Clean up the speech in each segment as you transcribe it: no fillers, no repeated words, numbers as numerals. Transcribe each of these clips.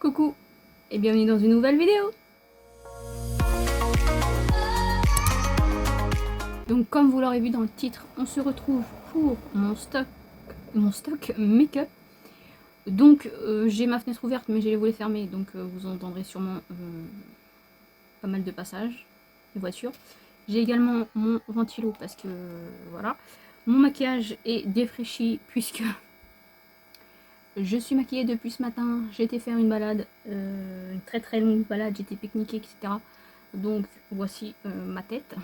Coucou et bienvenue dans une nouvelle vidéo. Donc comme vous l'aurez vu dans le titre, on se retrouve pour mon stock make-up. Donc j'ai ma fenêtre ouverte mais j'ai les volets fermés, donc vous entendrez sûrement pas mal de passages de voitures. J'ai également mon ventilo parce que voilà, mon maquillage est défraîchi puisque je suis maquillée depuis ce matin. J'ai été faire une balade, une très longue balade, j'ai été pique-niquer, etc. Donc voici ma tête.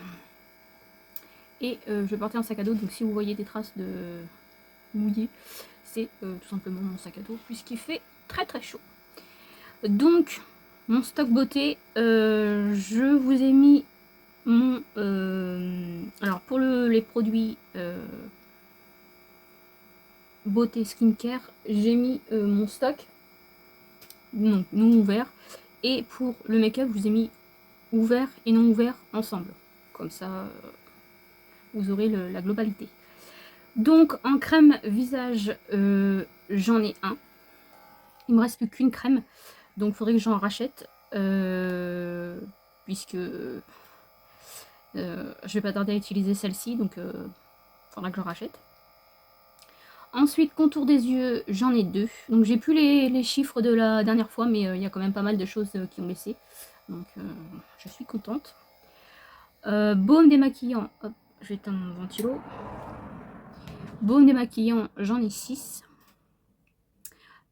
Et je partais en sac à dos, donc si vous voyez des traces de mouillé, c'est tout simplement mon sac à dos puisqu'il fait très chaud. Donc mon stock beauté, je vous ai mis mon... alors pour les produits beauté skincare, j'ai mis mon stock non ouvert, et pour le make-up je vous ai mis ouvert et non ouvert ensemble, comme ça vous aurez la globalité. Donc en crème visage, j'en ai un, il me reste plus qu'une crème, donc il faudrait que j'en rachète puisque je vais pas tarder à utiliser celle-ci, donc il faudra que j'en rachète. Ensuite, contour des yeux, j'en ai deux. Donc j'ai plus les chiffres de la dernière fois, mais il y a quand même pas mal de choses qui ont baissé. Donc je suis contente. Baume démaquillant, hop, je vais éteindre mon ventilo. Baume démaquillant, j'en ai 6.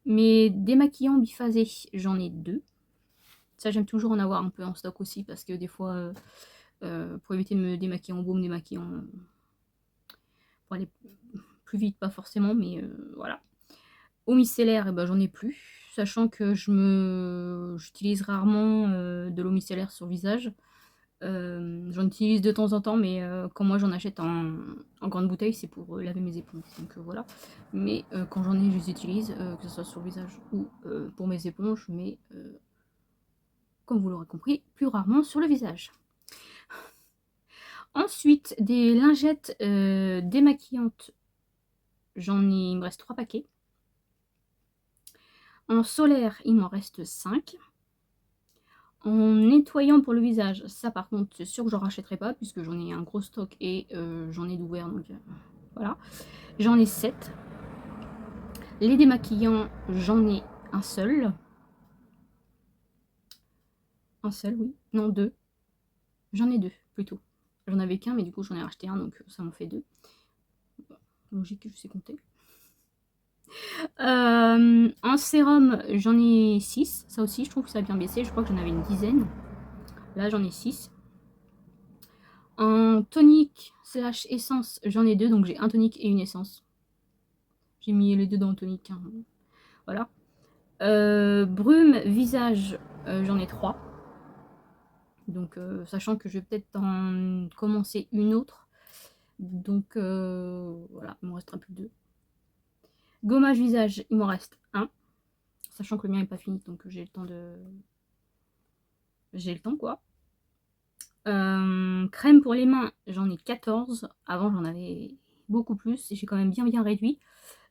Mais démaquillant biphasé, j'en ai 2. Ça, j'aime toujours en avoir un peu en stock aussi, parce que des fois, pour éviter de me démaquiller en baume démaquillant, pour aller plus vite, pas forcément, mais voilà. Eau micellaire, eh ben, j'en ai plus, sachant que j'utilise rarement de l'eau micellaire sur le visage. J'en utilise de temps en temps, mais quand moi j'en achète en grande bouteille, c'est pour laver mes éponges, donc voilà. Mais quand j'en ai, je les utilise, que ce soit sur le visage ou pour mes éponges, mais comme vous l'aurez compris, plus rarement sur le visage. Ensuite, des lingettes démaquillantes, il me reste 3 paquets. En solaire, il m'en reste 5. En nettoyant pour le visage, ça par contre, c'est sûr que j'en rachèterai pas, puisque j'en ai un gros stock et j'en ai d'ouvert, donc voilà. J'en ai 7. Les démaquillants, j'en ai un seul. Un seul, oui. Non, 2. J'en ai 2, plutôt. J'en avais qu'un, mais du coup, j'en ai racheté un, donc ça m'en fait 2. Logique, je sais compter. En sérum, j'en ai 6. Ça aussi, je trouve que ça a bien baissé. Je crois que j'en avais une dizaine. Là, j'en ai 6. En tonique / essence, j'en ai 2. Donc, j'ai un tonique et une essence. J'ai mis les deux dans le tonique. Hein. Voilà. Brume visage, j'en ai 3. Donc, sachant que je vais peut-être en commencer une autre. Donc, voilà, il m'en restera plus que 2. Gommage visage, il m'en reste 1. Sachant que le mien n'est pas fini, donc j'ai le temps de... J'ai le temps, quoi. Crème pour les mains, j'en ai 14. Avant, j'en avais beaucoup plus et j'ai quand même bien réduit.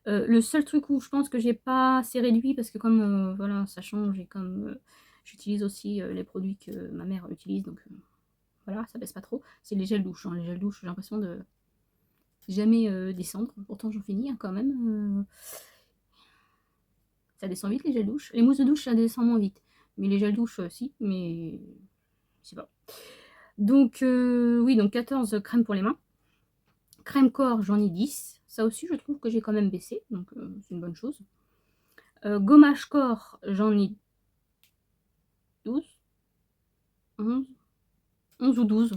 Le seul truc où je pense que j'ai pas assez réduit, parce que comme voilà, ça change et comme j'utilise aussi les produits que ma mère utilise, donc voilà, ça baisse pas trop, c'est les gels douche. Hein. Les gels douche, j'ai l'impression de jamais descendre. Pourtant, j'en finis hein, quand même. Ça descend vite les gels douche. Les mousses de douche, ça descend moins vite. Mais les gels douche, si, mais je sais pas. Donc, oui, donc 14 crèmes pour les mains. Crème corps, j'en ai 10. Ça aussi, je trouve que j'ai quand même baissé, donc c'est une bonne chose. Gommage corps, j'en ai 12. 11 ou 12.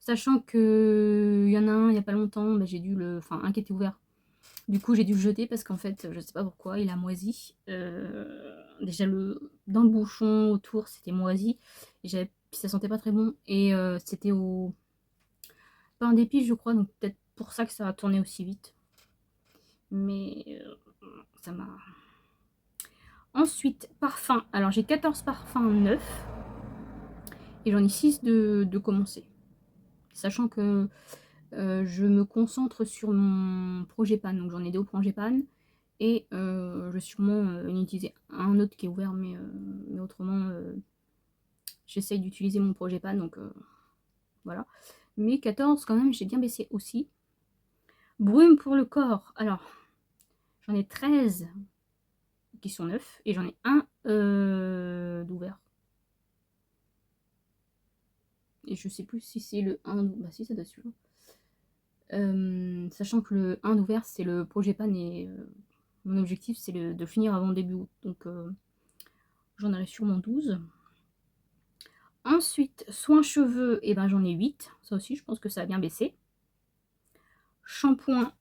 Sachant que il y en a un, il n'y a pas longtemps, bah, j'ai dû le... Enfin, un qui était ouvert. Du coup, j'ai dû le jeter parce qu'en fait, je sais pas pourquoi, il a moisi. Déjà, dans le bouchon, autour, c'était moisi. Et ça sentait pas très bon. Et c'était au pain d'épices, je crois. Donc, peut-être pour ça que ça a tourné aussi vite. Mais ça m'a... Ensuite, parfum. Alors, j'ai 14 parfums neufs. Et j'en ai 6 de commencer. Sachant que je me concentre sur mon Frangipane. Donc, j'en ai 2 au Frangipane. Et je vais sûrement en utiliser un autre qui est ouvert, mais autrement, j'essaye d'utiliser mon projet pan, donc voilà. Mais 14 quand même, j'ai bien baissé aussi. Brume pour le corps. Alors, j'en ai 13 qui sont neufs et j'en ai un d'ouvert. Et je sais plus si c'est le 1. Bah si, ça doit suivre. Sachant que le 1 d'ouvert, c'est le projet pan et mon objectif, c'est de finir avant début août. Donc, j'en aurai sûrement 12. Ensuite, soins cheveux, et ben j'en ai 8. Ça aussi, je pense que ça a bien baissé. Shampoing,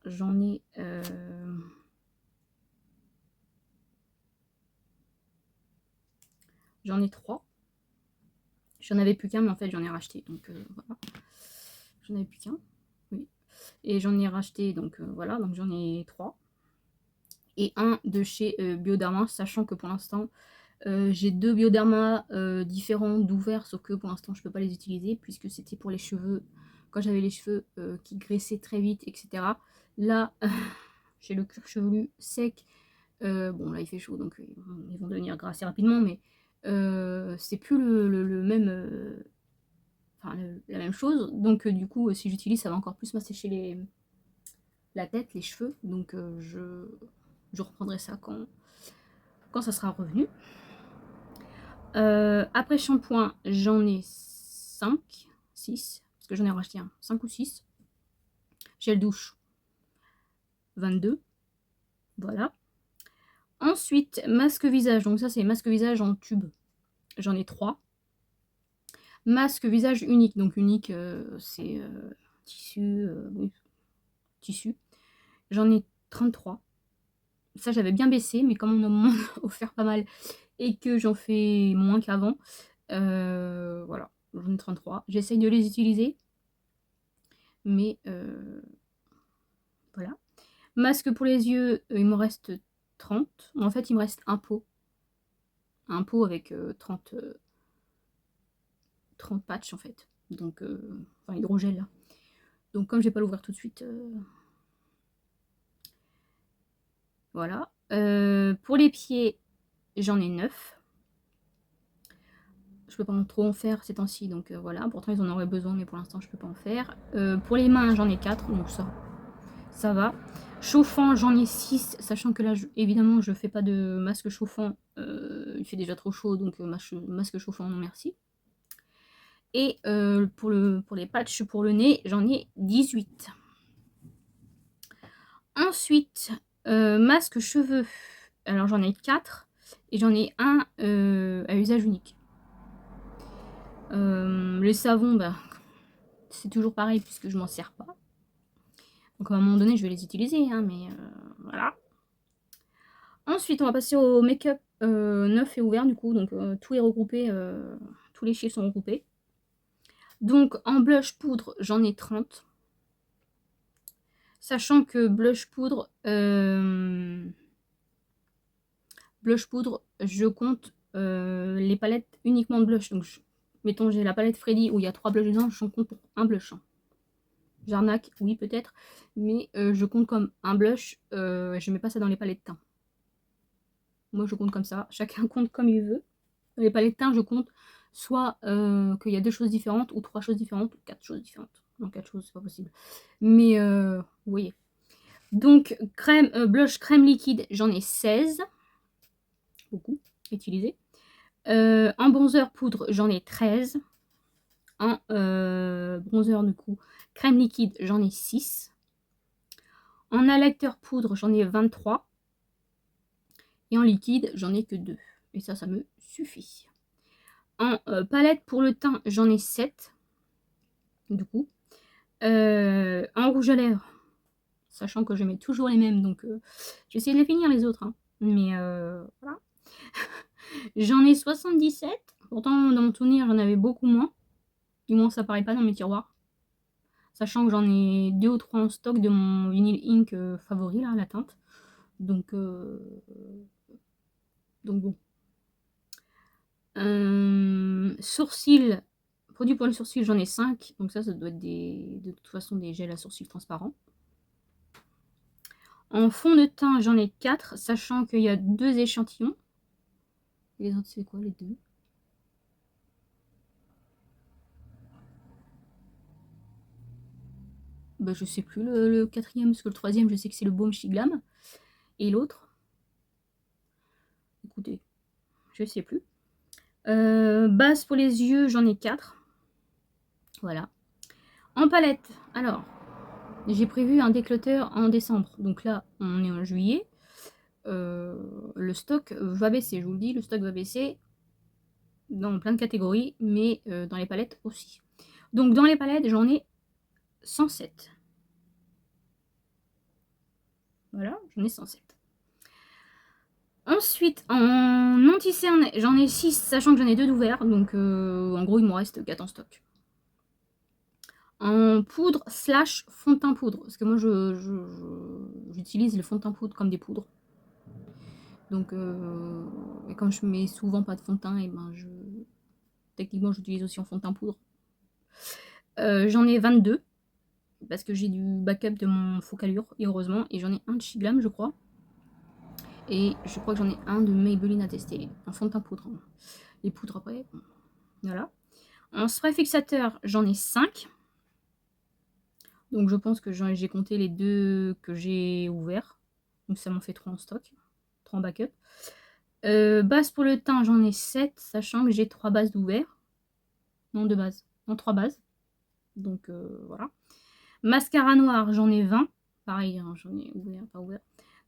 j'en ai... J'en ai 3. J'en avais plus qu'un, mais en fait, j'en ai racheté. Donc, voilà. J'en avais plus qu'un. Oui. Et j'en ai racheté, donc voilà. Donc, j'en ai 3. Et un de chez Bioderma, sachant que pour l'instant, j'ai 2 Bioderma différents d'ouverts, sauf que pour l'instant, je ne peux pas les utiliser, puisque c'était pour les cheveux, quand j'avais les cheveux qui graissaient très vite, etc. Là, j'ai le cuir chevelu sec. Bon, là, il fait chaud, donc ils vont devenir gras assez rapidement, mais c'est plus le même... enfin, la même chose. Donc, du coup, si j'utilise, ça va encore plus m'assécher la tête, les cheveux. Donc, je reprendrai ça quand ça sera revenu. Après shampoing, j'en ai 5, 6, parce que j'en ai racheté un, 5 ou 6. Gel douche, 22. Voilà. Ensuite, masque visage. Donc ça, c'est masque visage en tube. J'en ai 3. Masque visage unique. Donc unique, c'est tissu. Oui, tissu. J'en ai 33. Ça, j'avais bien baissé, mais comme on m'a offert pas mal et que j'en fais moins qu'avant, voilà, j'en ai 33. J'essaye de les utiliser, mais voilà. Masque pour les yeux, il me reste 30. En fait, il me reste un pot. Un pot avec 30 patchs, en fait. Donc, enfin, hydrogel, là. Donc, comme je vais pas l'ouvrir tout de suite, voilà. Pour les pieds, j'en ai 9. Je peux pas trop en faire ces temps-ci, donc voilà. Pourtant, ils en auraient besoin, mais pour l'instant, je peux pas en faire. Pour les mains, j'en ai 4, donc ça va. Chauffant, j'en ai 6, sachant que là, évidemment, je fais pas de masque chauffant. Il fait déjà trop chaud, donc masque chauffant, non merci. Et pour les patchs pour le nez, j'en ai 18. Ensuite, masque cheveux. Alors, j'en ai 4. Et j'en ai un à usage unique. Les savons, bah, c'est toujours pareil puisque je m'en sers pas. Donc à un moment donné, je vais les utiliser, hein, mais voilà. Ensuite, on va passer au make-up neuf et ouvert du coup. Donc tout est regroupé, tous les chiffres sont regroupés. Donc en blush poudre, j'en ai 30. Sachant que blush poudre, je compte les palettes uniquement de blush. Donc mettons, j'ai la palette Freddy où il y a 3 blushs dedans, j'en compte pour un blush. J'arnaque, oui peut-être, mais je compte comme un blush, je mets pas ça dans les palettes de teint. Moi je compte comme ça, chacun compte comme il veut. Dans les palettes de teint, je compte soit qu'il y a 2 choses différentes, ou 3 choses différentes, ou 4 choses différentes. Non, 4 choses, c'est pas possible. Mais vous voyez. Donc, blush crème liquide, j'en ai 16. Beaucoup utilisé. En bronzer poudre, j'en ai 13. En bronzer, du coup, crème liquide, j'en ai 6. En highlighter poudre, j'en ai 23. Et en liquide, j'en ai que 2. Et ça me suffit. En palette pour le teint, j'en ai 7. Du coup. En rouge à lèvres, sachant que je mets toujours les mêmes, donc je vais essayer de les finir les autres. Hein. Mais voilà. J'en ai 77. Pourtant, dans mon souvenir, j'en avais beaucoup moins. Du moins, ça paraît pas dans mes tiroirs. Sachant que j'en ai 2 ou 3 en stock de mon Vinyl Ink favori, là, la teinte. Donc bon. Sourcils, produits pour les sourcils, j'en ai 5. Donc ça doit être de toute façon des gels à sourcils transparents. En fond de teint, j'en ai 4, sachant qu'il y a 2 échantillons. Et les autres, c'est quoi les 2? Bah, je sais plus le 4e, parce que le 3e, je sais que c'est le Baume Chez Glam. Et l'autre, écoutez, je sais plus. Base pour les yeux, j'en ai 4. Voilà. En palette, alors, j'ai prévu un déclutter en décembre. Donc là, on est en juillet. Le stock va baisser, je vous le dis, le stock va baisser dans plein de catégories, mais dans les palettes aussi. Donc dans les palettes, j'en ai 107. Voilà, j'en ai 107. Ensuite, en anti-cerne, j'en ai 6, sachant que j'en ai 2 d'ouverts. Donc en gros, il m'en reste 4 en stock. En poudre / fond de teint poudre. Parce que moi, j'utilise le fond de teint poudre comme des poudres. Donc, et comme je mets souvent pas de fond de teint, et ben techniquement, j'utilise aussi en fond de teint poudre. J'en ai 22. Parce que j'ai du backup de mon Focallure, et heureusement. Et j'en ai un de Chez Glam, je crois. Et je crois que j'en ai un de Maybelline à tester. En fond de teint poudre. Les poudres après. Voilà. En spray fixateur, j'en ai 5. Donc je pense que j'ai compté les 2 que j'ai ouverts. Donc ça m'en fait 3 en stock. 3 en backup. Base pour le teint, j'en ai 7. Sachant que j'ai 3 bases d'ouverts. Non, 2 bases. Non, 3 bases. Donc voilà. Mascara noir, j'en ai 20. Pareil, hein, j'en ai ouvert, pas ouvert.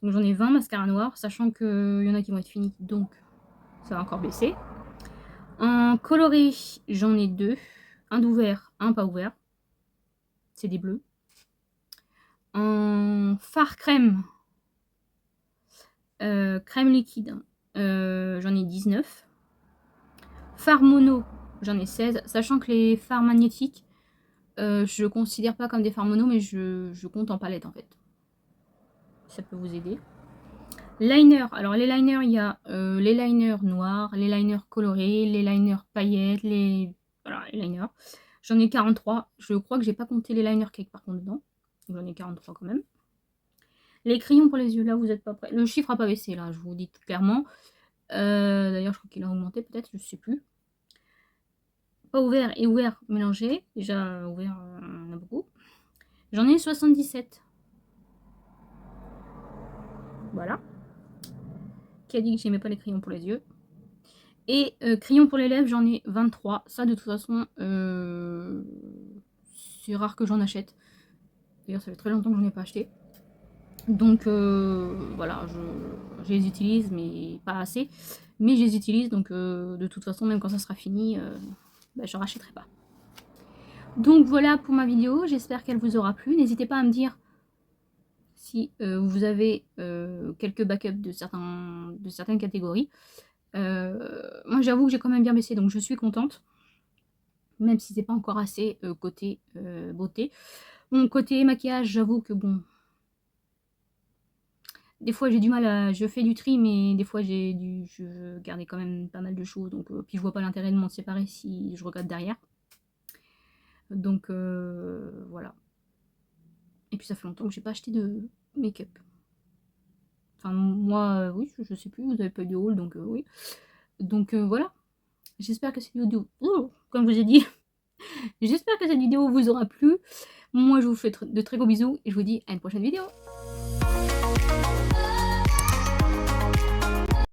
Donc j'en ai 20 mascara noir, sachant qu'il y en a qui vont être finis, donc ça va encore baisser. En coloré, j'en ai 2. Un d'ouvert, un pas ouvert. C'est des bleus. En fard crème, crème liquide, j'en ai 19. Fard mono, j'en ai 16. Sachant que les fards magnétiques, je considère pas comme des fards mono, mais je compte en palette en fait. Ça peut vous aider. Liner, alors les liners, il y a les liners noirs, les liners colorés, les liners paillettes, voilà, les liners. J'en ai 43. Je crois que j'ai pas compté les liners cake par contre dedans. J'en ai 43 quand même. Les crayons pour les yeux, là vous êtes pas prêts. Le chiffre a pas baissé là, je vous dis clairement. D'ailleurs, je crois qu'il a augmenté peut-être, je sais plus. Pas ouvert et ouvert mélangé. Déjà ouvert, on en a beaucoup. J'en ai 77. Voilà. Qui a dit que j'aimais pas les crayons pour les yeux? Et crayons pour les lèvres, j'en ai 23. Ça, de toute façon, c'est rare que j'en achète. D'ailleurs, ça fait très longtemps que j'en ai pas acheté. Donc, voilà, je les utilise, mais pas assez. Mais je les utilise, donc de toute façon, même quand ça sera fini, bah, je rachèterai pas. Donc, voilà pour ma vidéo. J'espère qu'elle vous aura plu. N'hésitez pas à me dire si vous avez quelques backups de certaines catégories. Moi j'avoue que j'ai quand même bien baissé, donc je suis contente, même si c'est pas encore assez côté beauté. Bon, côté maquillage, j'avoue que bon, des fois j'ai du mal à, je fais du tri, mais des fois je gardais quand même pas mal de choses, donc puis je vois pas l'intérêt de m'en séparer si je regarde derrière. Donc voilà. Et puis ça fait longtemps que j'ai pas acheté de make-up. Enfin moi oui, je sais plus, vous avez pas eu de haul, donc oui. Donc voilà. J'espère que cette vidéo, comme je vous ai dit, j'espère que cette vidéo vous aura plu. Moi, je vous fais de très gros bisous et je vous dis à une prochaine vidéo.